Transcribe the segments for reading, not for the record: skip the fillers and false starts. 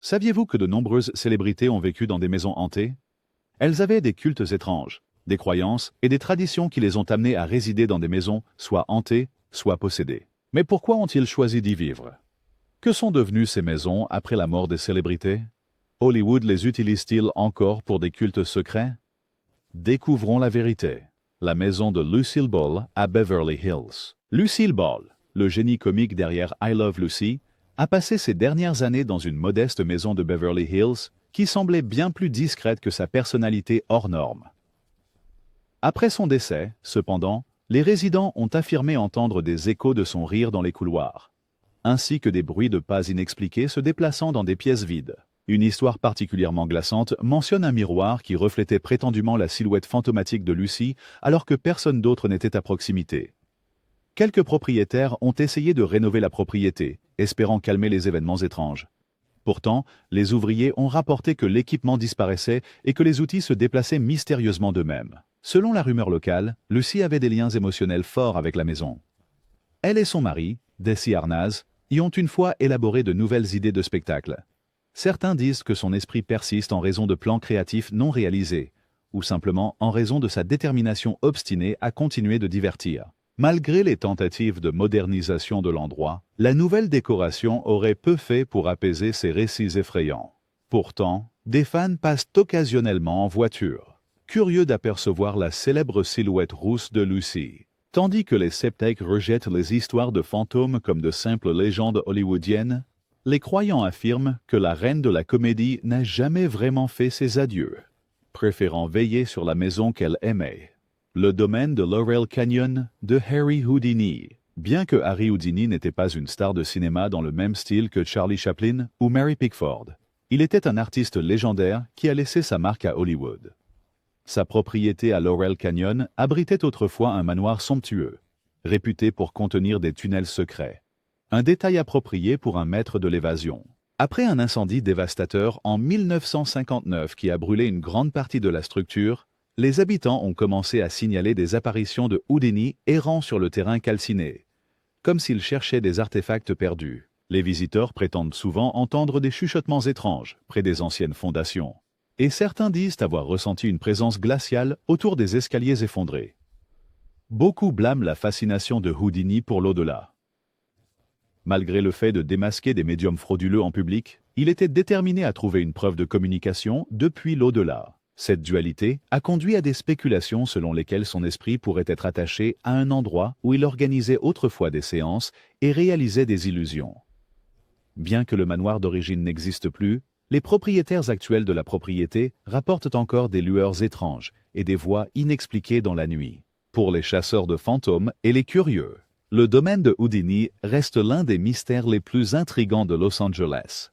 Saviez-vous que de nombreuses célébrités ont vécu dans des maisons hantées? Elles avaient des cultes étranges, des croyances et des traditions qui les ont amenées à résider dans des maisons soit hantées, soit possédées. Mais pourquoi ont-ils choisi d'y vivre? Que sont devenues ces maisons après la mort des célébrités? Hollywood les utilise-t-il encore pour des cultes secrets? Découvrons la vérité. La maison de Lucille Ball à Beverly Hills. Lucille Ball, le génie comique derrière I Love Lucy, a passé ses dernières années dans une modeste maison de Beverly Hills qui semblait bien plus discrète que sa personnalité hors norme. Après son décès, cependant, les résidents ont affirmé entendre des échos de son rire dans les couloirs, ainsi que des bruits de pas inexpliqués se déplaçant dans des pièces vides. Une histoire particulièrement glaçante mentionne un miroir qui reflétait prétendument la silhouette fantomatique de Lucy alors que personne d'autre n'était à proximité. Quelques propriétaires ont essayé de rénover la propriété, espérant calmer les événements étranges. Pourtant, les ouvriers ont rapporté que l'équipement disparaissait et que les outils se déplaçaient mystérieusement d'eux-mêmes. Selon la rumeur locale, Lucy avait des liens émotionnels forts avec la maison. Elle et son mari, Desi Arnaz, y ont une fois élaboré de nouvelles idées de spectacle. Certains disent que son esprit persiste en raison de plans créatifs non réalisés, ou simplement en raison de sa détermination obstinée à continuer de divertir. Malgré les tentatives de modernisation de l'endroit, la nouvelle décoration aurait peu fait pour apaiser ces récits effrayants. Pourtant, des fans passent occasionnellement en voiture, curieux d'apercevoir la célèbre silhouette rousse de Lucy. Tandis que les sceptiques rejettent les histoires de fantômes comme de simples légendes hollywoodiennes, les croyants affirment que la reine de la comédie n'a jamais vraiment fait ses adieux, préférant veiller sur la maison qu'elle aimait. Le domaine de Laurel Canyon de Harry Houdini. Bien que Harry Houdini n'était pas une star de cinéma dans le même style que Charlie Chaplin ou Mary Pickford, il était un artiste légendaire qui a laissé sa marque à Hollywood. Sa propriété à Laurel Canyon abritait autrefois un manoir somptueux, réputé pour contenir des tunnels secrets. Un détail approprié pour un maître de l'évasion. Après un incendie dévastateur en 1959 qui a brûlé une grande partie de la structure, les habitants ont commencé à signaler des apparitions de Houdini errant sur le terrain calciné, comme s'ils cherchaient des artefacts perdus. Les visiteurs prétendent souvent entendre des chuchotements étranges près des anciennes fondations. Et certains disent avoir ressenti une présence glaciale autour des escaliers effondrés. Beaucoup blâment la fascination de Houdini pour l'au-delà. Malgré le fait de démasquer des médiums frauduleux en public, il était déterminé à trouver une preuve de communication depuis l'au-delà. Cette dualité a conduit à des spéculations selon lesquelles son esprit pourrait être attaché à un endroit où il organisait autrefois des séances et réalisait des illusions. Bien que le manoir d'origine n'existe plus, les propriétaires actuels de la propriété rapportent encore des lueurs étranges et des voix inexpliquées dans la nuit. Pour les chasseurs de fantômes et les curieux, le domaine de Houdini reste l'un des mystères les plus intrigants de Los Angeles.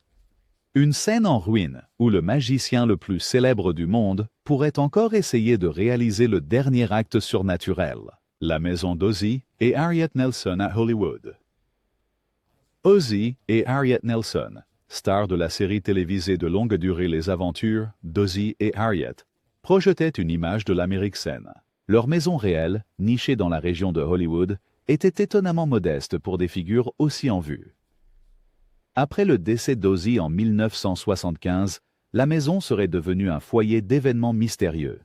Une scène en ruine où le magicien le plus célèbre du monde pourrait encore essayer de réaliser le dernier acte surnaturel. La maison d'Ozzie et Harriet Nelson à Hollywood. Ozzie et Harriet Nelson, stars de la série télévisée de longue durée Les Aventures d'Ozzie et Harriet, projetaient une image de l'Amérique saine. Leur maison réelle, nichée dans la région de Hollywood, était étonnamment modeste pour des figures aussi en vue. Après le décès d'Ozzie en 1975, la maison serait devenue un foyer d'événements mystérieux.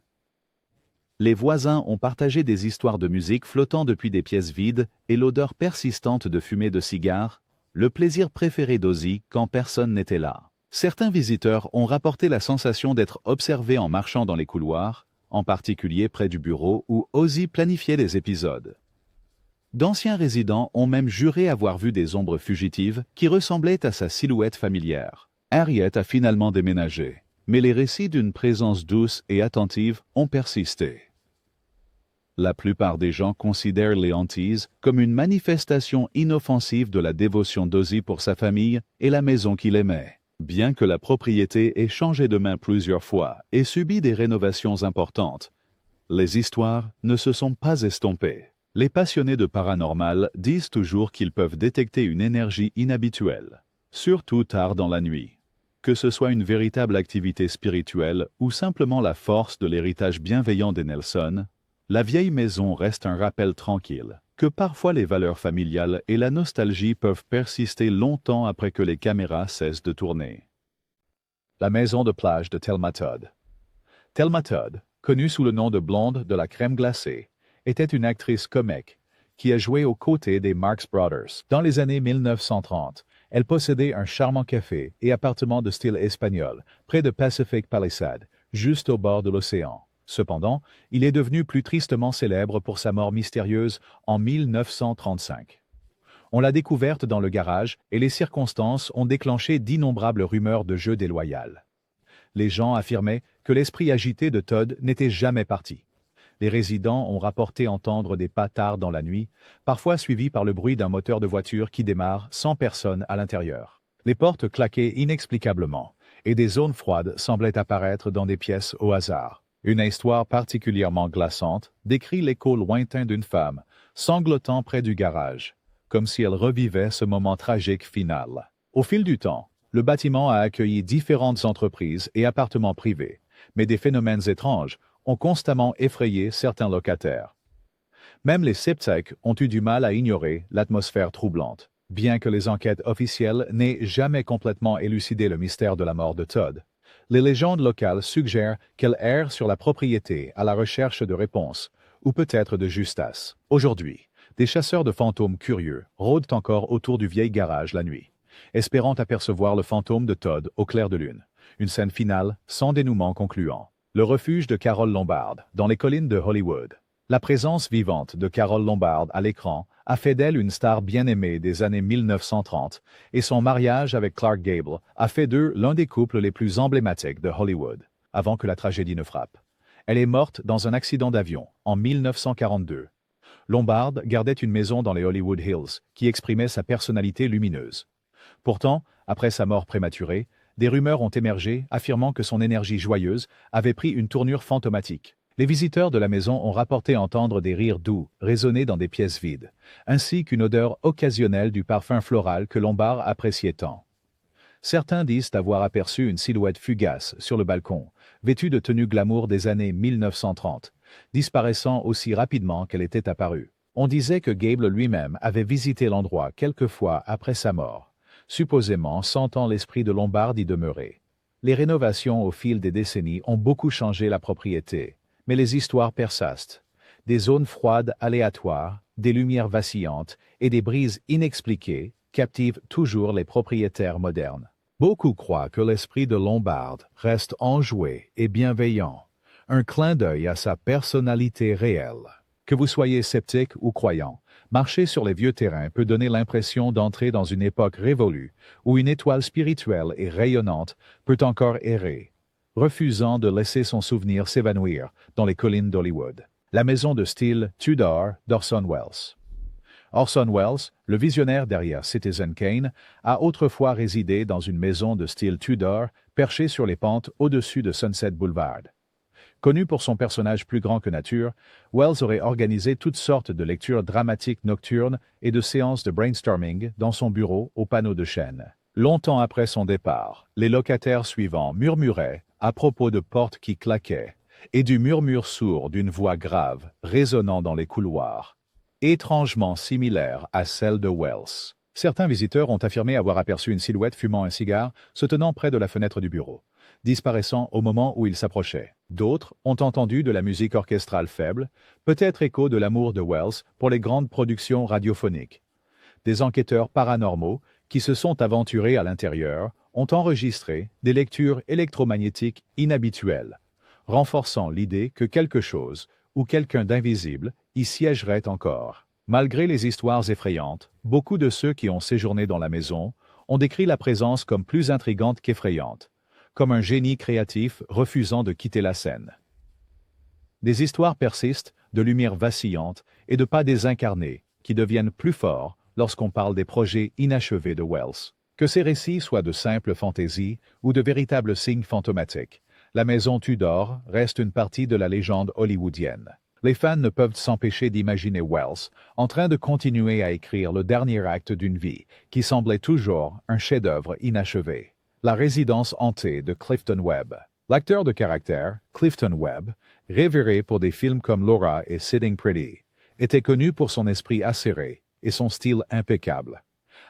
Les voisins ont partagé des histoires de musique flottant depuis des pièces vides et l'odeur persistante de fumée de cigares, le plaisir préféré d'Ozzie quand personne n'était là. Certains visiteurs ont rapporté la sensation d'être observés en marchant dans les couloirs, en particulier près du bureau où Ozzie planifiait les épisodes. D'anciens résidents ont même juré avoir vu des ombres fugitives qui ressemblaient à sa silhouette familière. Harriet a finalement déménagé, mais les récits d'une présence douce et attentive ont persisté. La plupart des gens considèrent les hantises comme une manifestation inoffensive de la dévotion d'Ozzie pour sa famille et la maison qu'il aimait. Bien que la propriété ait changé de main plusieurs fois et subi des rénovations importantes, les histoires ne se sont pas estompées. Les passionnés de paranormal disent toujours qu'ils peuvent détecter une énergie inhabituelle, surtout tard dans la nuit. Que ce soit une véritable activité spirituelle ou simplement la force de l'héritage bienveillant des Nelson, la vieille maison reste un rappel tranquille, que parfois les valeurs familiales et la nostalgie peuvent persister longtemps après que les caméras cessent de tourner. La maison de plage de Thelma Todd. Thelma Todd, connue sous le nom de blonde de la crème glacée, était une actrice comique qui a joué aux côtés des Marx Brothers. Dans les années 1930, elle possédait un charmant café et appartement de style espagnol près de Pacific Palisades, juste au bord de l'océan. Cependant, il est devenu plus tristement célèbre pour sa mort mystérieuse en 1935. On l'a découverte dans le garage et les circonstances ont déclenché d'innombrables rumeurs de jeu déloyal. Les gens affirmaient que l'esprit agité de Todd n'était jamais parti. Les résidents ont rapporté entendre des pas tard dans la nuit, parfois suivis par le bruit d'un moteur de voiture qui démarre sans personne à l'intérieur. Les portes claquaient inexplicablement, et des zones froides semblaient apparaître dans des pièces au hasard. Une histoire particulièrement glaçante décrit l'écho lointain d'une femme, sanglotant près du garage, comme si elle revivait ce moment tragique final. Au fil du temps, le bâtiment a accueilli différentes entreprises et appartements privés, mais des phénomènes étranges ont constamment effrayé certains locataires. Même les sceptiques ont eu du mal à ignorer l'atmosphère troublante, bien que les enquêtes officielles n'aient jamais complètement élucidé le mystère de la mort de Todd. Les légendes locales suggèrent qu'elle erre sur la propriété à la recherche de réponses, ou peut-être de justesse. Aujourd'hui, des chasseurs de fantômes curieux rôdent encore autour du vieil garage la nuit, espérant apercevoir le fantôme de Todd au clair de lune. Une scène finale sans dénouement concluant. Le refuge de Carole Lombard, dans les collines de Hollywood. La présence vivante de Carole Lombard à l'écran a fait d'elle une star bien-aimée des années 1930, et son mariage avec Clark Gable a fait d'eux l'un des couples les plus emblématiques de Hollywood, avant que la tragédie ne frappe. Elle est morte dans un accident d'avion en 1942. Lombard gardait une maison dans les Hollywood Hills qui exprimait sa personnalité lumineuse. Pourtant, après sa mort prématurée, des rumeurs ont émergé affirmant que son énergie joyeuse avait pris une tournure fantomatique. Les visiteurs de la maison ont rapporté entendre des rires doux résonner dans des pièces vides, ainsi qu'une odeur occasionnelle du parfum floral que Lombard appréciait tant. Certains disent avoir aperçu une silhouette fugace sur le balcon, vêtue de tenues glamour des années 1930, disparaissant aussi rapidement qu'elle était apparue. On disait que Gable lui-même avait visité l'endroit quelques fois après sa mort, supposément sentant l'esprit de Lombard y demeurer. Les rénovations au fil des décennies ont beaucoup changé la propriété, mais les histoires persistent. Des zones froides aléatoires, des lumières vacillantes et des brises inexpliquées captivent toujours les propriétaires modernes. Beaucoup croient que l'esprit de Lombard reste enjoué et bienveillant, un clin d'œil à sa personnalité réelle. Que vous soyez sceptique ou croyant, marcher sur les vieux terrains peut donner l'impression d'entrer dans une époque révolue, où une étoile spirituelle et rayonnante peut encore errer, refusant de laisser son souvenir s'évanouir dans les collines d'Hollywood. La maison de style Tudor d'Orson Welles. Orson Welles, le visionnaire derrière Citizen Kane, a autrefois résidé dans une maison de style Tudor perchée sur les pentes au-dessus de Sunset Boulevard. Connu pour son personnage plus grand que nature, Welles aurait organisé toutes sortes de lectures dramatiques nocturnes et de séances de brainstorming dans son bureau au panneau de chêne. Longtemps après son départ, les locataires suivants murmuraient à propos de portes qui claquaient et du murmure sourd d'une voix grave résonnant dans les couloirs, étrangement similaire à celle de Welles. Certains visiteurs ont affirmé avoir aperçu une silhouette fumant un cigare se tenant près de la fenêtre du bureau, disparaissant au moment où il s'approchait. D'autres ont entendu de la musique orchestrale faible, peut-être écho de l'amour de Welles pour les grandes productions radiophoniques. Des enquêteurs paranormaux qui se sont aventurés à l'intérieur ont enregistré des lectures électromagnétiques inhabituelles, renforçant l'idée que quelque chose ou quelqu'un d'invisible y siégerait encore. Malgré les histoires effrayantes, beaucoup de ceux qui ont séjourné dans la maison ont décrit la présence comme plus intrigante qu'effrayante, comme un génie créatif refusant de quitter la scène. Des histoires persistent, de lumières vacillantes et de pas désincarnés qui deviennent plus forts lorsqu'on parle des projets inachevés de Welles. Que ces récits soient de simples fantaisies ou de véritables signes fantomatiques, la maison Tudor reste une partie de la légende hollywoodienne. Les fans ne peuvent s'empêcher d'imaginer Welles en train de continuer à écrire le dernier acte d'une vie qui semblait toujours un chef-d'œuvre inachevé. La résidence hantée de Clifton Webb. L'acteur de caractère, Clifton Webb, révéré pour des films comme Laura et Sitting Pretty, était connu pour son esprit acéré et son style impeccable.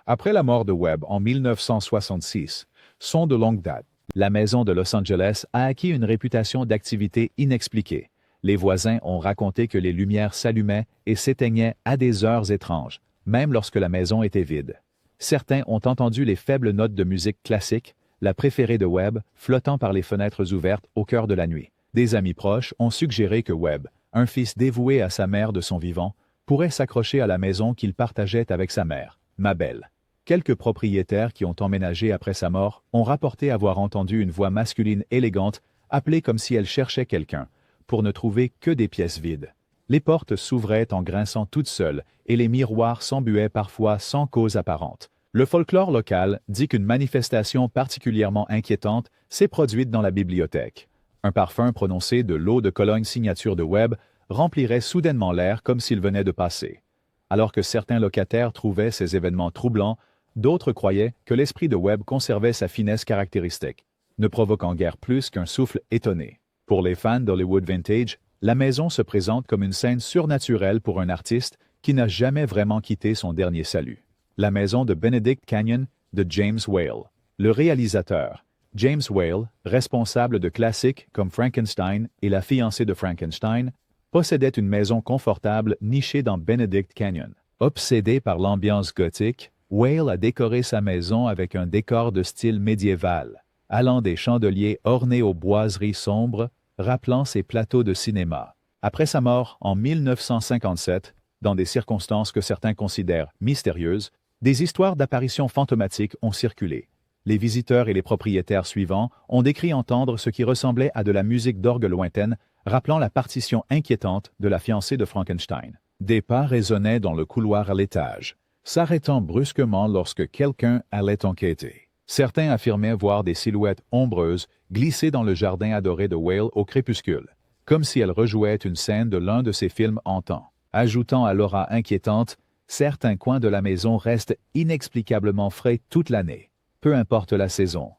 Après la mort de Webb en 1966, sont de longue date La maison de Los Angeles a acquis une réputation d'activité inexpliquée. Les voisins ont raconté que les lumières s'allumaient et s'éteignaient à des heures étranges, même lorsque la maison était vide. Certains ont entendu les faibles notes de musique classique, la préférée de Webb, flottant par les fenêtres ouvertes au cœur de la nuit. Des amis proches ont suggéré que Webb, un fils dévoué à sa mère de son vivant, pourrait s'accrocher à la maison qu'il partageait avec sa mère, Mabel. Quelques propriétaires qui ont emménagé après sa mort ont rapporté avoir entendu une voix masculine élégante appeler comme si elle cherchait quelqu'un, pour ne trouver que des pièces vides. Les portes s'ouvraient en grinçant toutes seules et les miroirs s'embuaient parfois sans cause apparente. Le folklore local dit qu'une manifestation particulièrement inquiétante s'est produite dans la bibliothèque. Un parfum prononcé de l'eau de Cologne signature de Webb remplirait soudainement l'air comme s'il venait de passer. Alors que certains locataires trouvaient ces événements troublants, d'autres croyaient que l'esprit de Webb conservait sa finesse caractéristique, ne provoquant guère plus qu'un souffle étonné. Pour les fans d'Hollywood Vintage, la maison se présente comme une scène surnaturelle pour un artiste qui n'a jamais vraiment quitté son dernier salut. La maison de Benedict Canyon de James Whale. Le réalisateur, James Whale, responsable de classiques comme Frankenstein et La fiancée de Frankenstein, possédait une maison confortable nichée dans Benedict Canyon. Obsédé par l'ambiance gothique, Whale a décoré sa maison avec un décor de style médiéval, allant des chandeliers ornés aux boiseries sombres, rappelant ses plateaux de cinéma. Après sa mort en 1957, dans des circonstances que certains considèrent mystérieuses, des histoires d'apparitions fantomatiques ont circulé. Les visiteurs et les propriétaires suivants ont décrit entendre ce qui ressemblait à de la musique d'orgue lointaine, rappelant la partition inquiétante de La fiancée de Frankenstein. Des pas résonnaient dans le couloir à l'étage, s'arrêtant brusquement lorsque quelqu'un allait enquêter. Certains affirmaient voir des silhouettes ombreuses glisser dans le jardin adoré de Whale au crépuscule, comme si elles rejouaient une scène de l'un de ses films hantants. Ajoutant à l'aura inquiétante, certains coins de la maison restent inexplicablement frais toute l'année, peu importe la saison.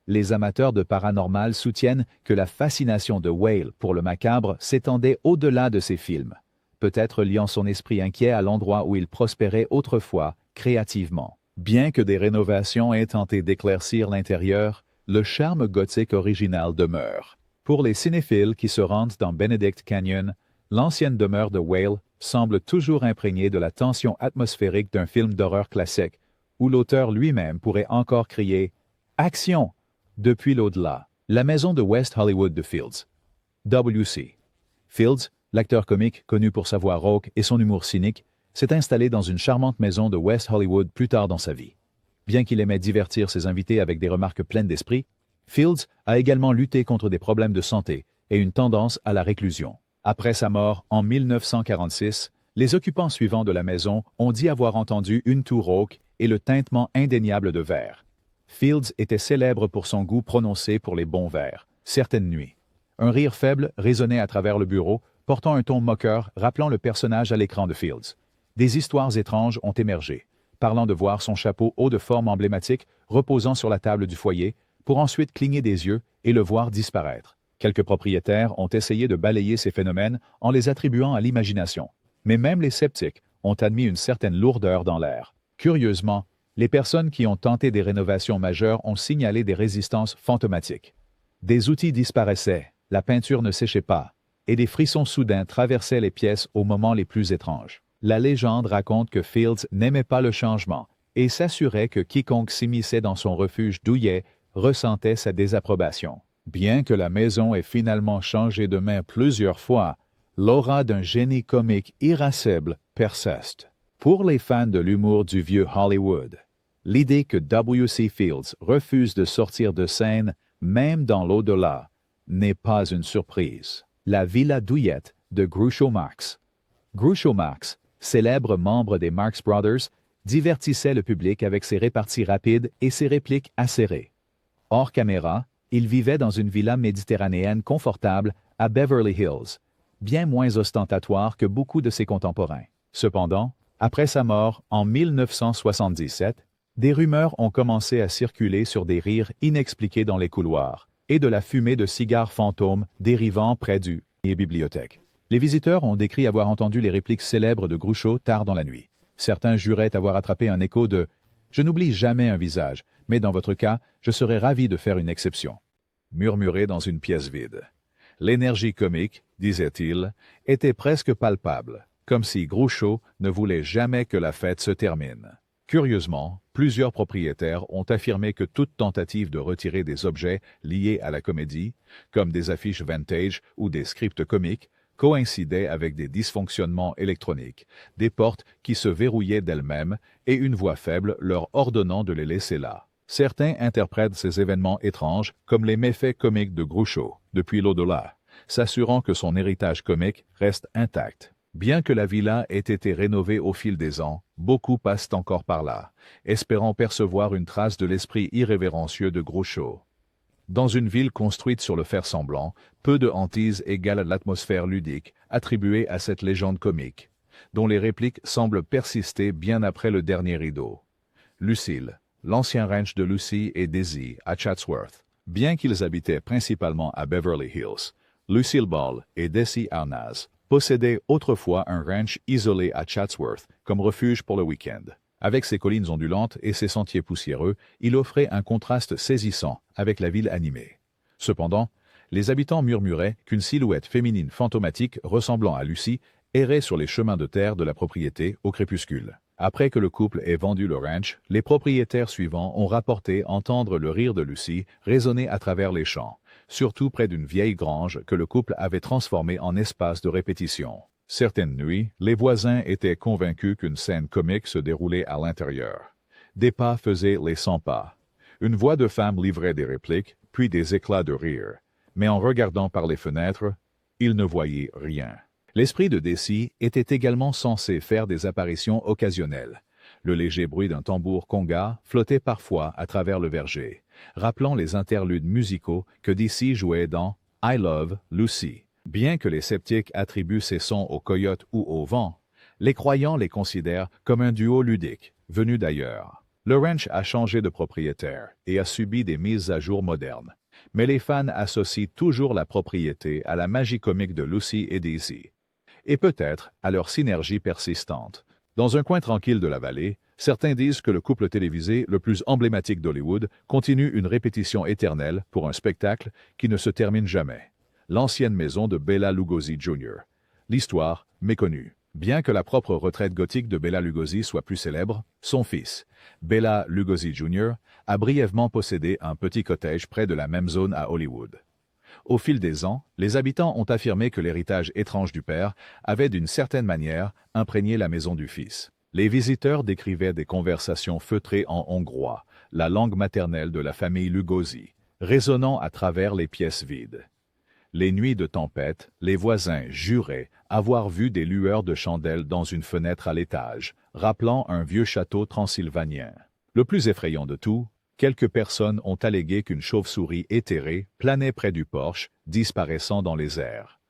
Les amateurs de paranormal soutiennent que la fascination de Whale pour le macabre s'étendait au-delà de ses films, peut-être liant son esprit inquiet à l'endroit où il prospérait autrefois, créativement. Bien que des rénovations aient tenté d'éclaircir l'intérieur, le charme gothique original demeure. Pour les cinéphiles qui se rendent dans Benedict Canyon, l'ancienne demeure de Whale semble toujours imprégnée de la tension atmosphérique d'un film d'horreur classique, où l'auteur lui-même pourrait encore crier « Action !» depuis l'au-delà. La maison de West Hollywood de Fields. W.C. Fields, l'acteur comique connu pour sa voix rauque et son humour cynique, s'est installé dans une charmante maison de West Hollywood plus tard dans sa vie. Bien qu'il aimait divertir ses invités avec des remarques pleines d'esprit, Fields a également lutté contre des problèmes de santé et une tendance à la réclusion. Après sa mort en 1946, les occupants suivants de la maison ont dit avoir entendu une toux rauque et le tintement indéniable de verre. Fields était célèbre pour son goût prononcé pour les bons verres, certaines nuits. Un rire faible résonnait à travers le bureau, portant un ton moqueur rappelant le personnage à l'écran de Fields. Des histoires étranges ont émergé, parlant de voir son chapeau haut de forme emblématique reposant sur la table du foyer, pour ensuite cligner des yeux et le voir disparaître. Quelques propriétaires ont essayé de balayer ces phénomènes en les attribuant à l'imagination, mais même les sceptiques ont admis une certaine lourdeur dans l'air. Curieusement, les personnes qui ont tenté des rénovations majeures ont signalé des résistances fantomatiques. Des outils disparaissaient, la peinture ne séchait pas, et des frissons soudains traversaient les pièces aux moments les plus étranges. La légende raconte que Fields n'aimait pas le changement et s'assurait que quiconque s'immisçait dans son refuge douillet ressentait sa désapprobation. Bien que la maison ait finalement changé de main plusieurs fois, l'aura d'un génie comique irascible persiste. Pour les fans de l'humour du vieux Hollywood, l'idée que W.C. Fields refuse de sortir de scène, même dans l'au-delà, n'est pas une surprise. La Villa Douillette de Groucho Marx. Groucho Marx, célèbre membre des Marx Brothers, divertissait le public avec ses réparties rapides et ses répliques acérées. Hors caméra, il vivait dans une villa méditerranéenne confortable à Beverly Hills, bien moins ostentatoire que beaucoup de ses contemporains. Cependant, après sa mort en 1977, des rumeurs ont commencé à circuler sur des rires inexpliqués dans les couloirs et de la fumée de cigares fantômes dérivant près du bibliothèque. Les visiteurs ont décrit avoir entendu les répliques célèbres de Groucho tard dans la nuit. Certains juraient avoir attrapé un écho de « Je n'oublie jamais un visage, mais dans votre cas, je serais ravi de faire une exception ». murmuré dans une pièce vide. L'énergie comique, disait-il, était presque palpable, comme si Groucho ne voulait jamais que la fête se termine. Curieusement, plusieurs propriétaires ont affirmé que toute tentative de retirer des objets liés à la comédie, comme des affiches vintage ou des scripts comiques, coïncidait avec des dysfonctionnements électroniques, des portes qui se verrouillaient d'elles-mêmes et une voix faible leur ordonnant de les laisser là. Certains interprètent ces événements étranges comme les méfaits comiques de Groucho, depuis l'au-delà, s'assurant que son héritage comique reste intact. Bien que la villa ait été rénovée au fil des ans, beaucoup passent encore par là, espérant percevoir une trace de l'esprit irrévérencieux de Groucho. Dans une ville construite sur le fer-semblant, peu de hantise égale l'atmosphère ludique attribuée à cette légende comique, dont les répliques semblent persister bien après le dernier rideau. Lucille, l'ancien ranch de Lucy et Daisy à Chatsworth. Bien qu'ils habitaient principalement à Beverly Hills, Lucille Ball et Daisy Arnaz possédait autrefois un ranch isolé à Chatsworth comme refuge pour le week-end. Avec ses collines ondulantes et ses sentiers poussiéreux, il offrait un contraste saisissant avec la ville animée. Cependant, les habitants murmuraient qu'une silhouette féminine fantomatique ressemblant à Lucy errait sur les chemins de terre de la propriété au crépuscule. Après que le couple ait vendu le ranch, les propriétaires suivants ont rapporté entendre le rire de Lucy résonner à travers les champs, surtout près d'une vieille grange que le couple avait transformée en espace de répétition. Certaines nuits, les voisins étaient convaincus qu'une scène comique se déroulait à l'intérieur. Des pas faisaient les 100 pas. Une voix de femme livrait des répliques, puis des éclats de rire. Mais en regardant par les fenêtres, ils ne voyaient rien. L'esprit de Daisy était également censé faire des apparitions occasionnelles. Le léger bruit d'un tambour conga flottait parfois à travers le verger, rappelant les interludes musicaux que Daisy jouait dans I Love Lucy. Bien que les sceptiques attribuent ces sons aux coyotes ou au vent, les croyants les considèrent comme un duo ludique, venu d'ailleurs. Le ranch a changé de propriétaire et a subi des mises à jour modernes, mais les fans associent toujours la propriété à la magie comique de Lucy et Daisy, et peut-être à leur synergie persistante. Dans un coin tranquille de la vallée, certains disent que le couple télévisé le plus emblématique d'Hollywood continue une répétition éternelle pour un spectacle qui ne se termine jamais. L'ancienne maison de Bela Lugosi Jr. L'histoire méconnue. Bien que la propre retraite gothique de Bela Lugosi soit plus célèbre, son fils, Bela Lugosi Jr., a brièvement possédé un petit cottage près de la même zone à Hollywood. Au fil des ans, les habitants ont affirmé que l'héritage étrange du père avait d'une certaine manière imprégné la maison du fils. Les visiteurs décrivaient des conversations feutrées en hongrois, la langue maternelle de la famille Lugosi, résonnant à travers les pièces vides. Les nuits de tempête, les voisins juraient avoir vu des lueurs de chandelles dans une fenêtre à l'étage, rappelant un vieux château transylvanien. Le plus effrayant de tout, quelques personnes ont allégué qu'une chauve-souris éthérée planait près du porche, disparaissant dans les airs.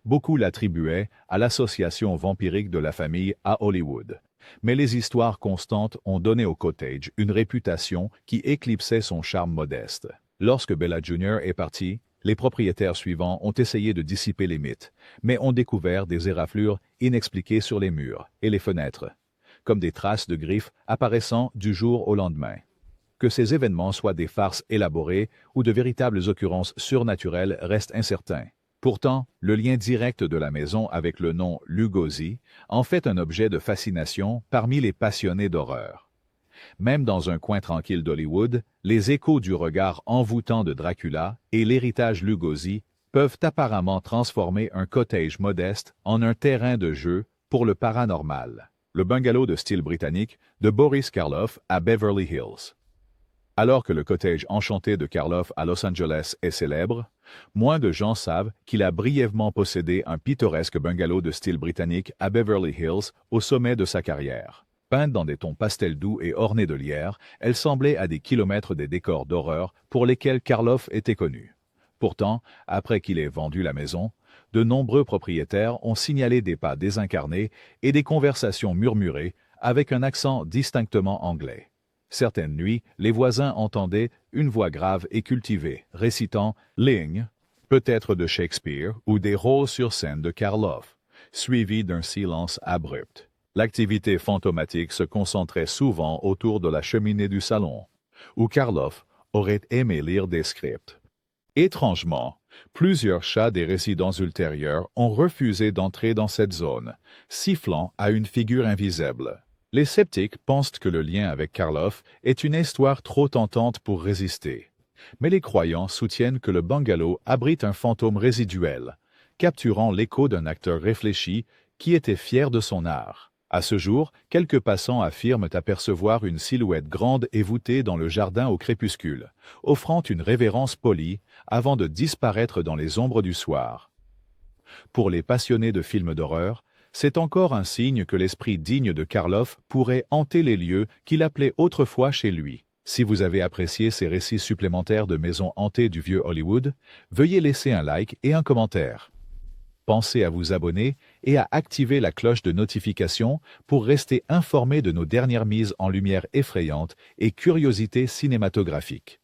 Beaucoup l'attribuaient à l'association vampirique de la famille à Hollywood. Mais les histoires constantes ont donné au cottage une réputation qui éclipsait son charme modeste. Lorsque Bela Jr. est parti, les propriétaires suivants ont essayé de dissiper les mythes, mais ont découvert des éraflures inexpliquées sur les murs et les fenêtres, comme des traces de griffes apparaissant du jour au lendemain. Que ces événements soient des farces élaborées ou de véritables occurrences surnaturelles reste incertain. Pourtant, le lien direct de la maison avec le nom Lugosi en fait un objet de fascination parmi les passionnés d'horreur. Même dans un coin tranquille d'Hollywood, les échos du regard envoûtant de Dracula et l'héritage Lugosi peuvent apparemment transformer un cottage modeste en un terrain de jeu pour le paranormal. Le bungalow de style britannique de Boris Karloff à Beverly Hills. Alors que le cottage enchanté de Karloff à Los Angeles est célèbre, moins de gens savent qu'il a brièvement possédé un pittoresque bungalow de style britannique à Beverly Hills au sommet de sa carrière. Peinte dans des tons pastels doux et ornée de lierre, elle semblait à des kilomètres des décors d'horreur pour lesquels Karloff était connu. Pourtant, après qu'il ait vendu la maison, de nombreux propriétaires ont signalé des pas désincarnés et des conversations murmurées avec un accent distinctement anglais. Certaines nuits, les voisins entendaient une voix grave et cultivée, récitant lignes, peut-être de Shakespeare ou des rôles sur scène de Karloff, suivis d'un silence abrupt. L'activité fantomatique se concentrait souvent autour de la cheminée du salon, où Karloff aurait aimé lire des scripts. Étrangement, plusieurs chats des résidences ultérieures ont refusé d'entrer dans cette zone, sifflant à une figure invisible. Les sceptiques pensent que le lien avec Karloff est une histoire trop tentante pour résister. Mais les croyants soutiennent que le bungalow abrite un fantôme résiduel, capturant l'écho d'un acteur réfléchi qui était fier de son art. À ce jour, quelques passants affirment apercevoir une silhouette grande et voûtée dans le jardin au crépuscule, offrant une révérence polie avant de disparaître dans les ombres du soir. Pour les passionnés de films d'horreur, c'est encore un signe que l'esprit digne de Karloff pourrait hanter les lieux qu'il appelait autrefois chez lui. Si vous avez apprécié ces récits supplémentaires de maisons hantées du vieux Hollywood, veuillez laisser un like et un commentaire. Pensez à vous abonner et à activer la cloche de notification pour rester informé de nos dernières mises en lumière effrayantes et curiosités cinématographiques.